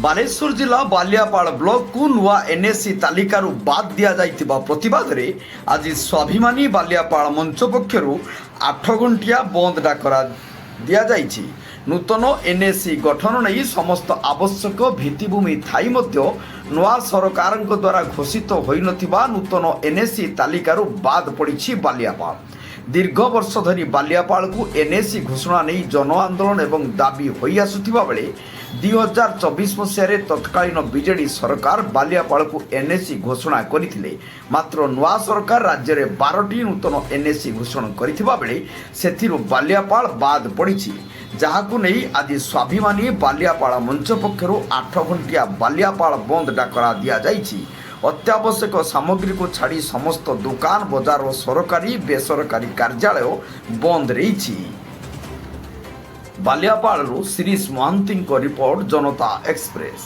ବାଲେଶ୍ୱର ଜିଲ୍ଲା ବାଲିଆପାଳ ବ୍ଲକକୁ ନୂଆ ଏନ୍ଏସି ତାଲିକାରୁ ବାଦ୍ ଦିଆଯାଇଥିବା ପ୍ରତିବାଦରେ ଆଜି ସ୍ୱାଭିମାନୀ ବାଲିଆପାଳ ମଞ୍ଚ ପକ୍ଷରୁ 8 ଘଣ୍ଟିଆ ବନ୍ଦ ଡାକରା ଦିଆଯାଇଛି। ନୂତନ ଏନ୍ଏସି ଗଠନ ନେଇ ସମସ୍ତ ଆବଶ୍ୟକ ଭିତ୍ତିଭୂମି ଥାଇ ମଧ୍ୟ ନୂଆ ସରକାରଙ୍କ ଦ୍ୱାରା ଘୋଷିତ ହୋଇନଥିବା ନୂତନ ଏନ୍ଏସି ତାଲିକାରୁ ବାଦ୍ ପଡ଼ିଛି ବାଲିଆପାଳ। ଦୀର୍ଘ ବର୍ଷ ଧରି ବାଲିଆପାଳକୁ ଏନ୍ଏସି ଘୋଷଣା ନେଇ ଜନ ଆନ୍ଦୋଳନ ଏବଂ ଦାବି ହୋଇଆସୁଥିବା ବେଳେ 2024 ମସିହାରେ ତତ୍କାଳୀନ ବିଜେଡି ସରକାର ବାଲିଆପାଳକୁ ଏନ୍ଏସି ଘୋଷଣା କରିଥିଲେ। ମାତ୍ର ନୂଆ ସରକାର ରାଜ୍ୟରେ 12ଟି ନୂତନ ଏନ୍ଏସି ଘୋଷଣା କରିଥିବା ବେଳେ ସେଥିରୁ ବାଲିଆପାଳ ବାଦ୍ ପଡ଼ିଛି, ଯାହାକୁ ନେଇ ଆଜି ସ୍ୱାଭିମାନୀ ବାଲିଆପାଳ ମଞ୍ଚ ପକ୍ଷରୁ 8 ଘଣ୍ଟିଆ ବାଲିଆପାଳ ବନ୍ଦ ଡାକରା ଦିଆଯାଇଛି। ଅତ୍ୟାବଶ୍ୟକ ସାମଗ୍ରୀକୁ ଛାଡ଼ି ସମସ୍ତ ଦୋକାନ ବଜାର ଓ ସରକାରୀ ବେସରକାରୀ କାର୍ଯ୍ୟାଳୟ ବନ୍ଦ ରହିଛି। ବାଲିଆପାଳରୁ ଶିରୀଷ ମହାନ୍ତିଙ୍କ ରିପୋର୍ଟ, ଜନତା ଏକ୍ସପ୍ରେସ।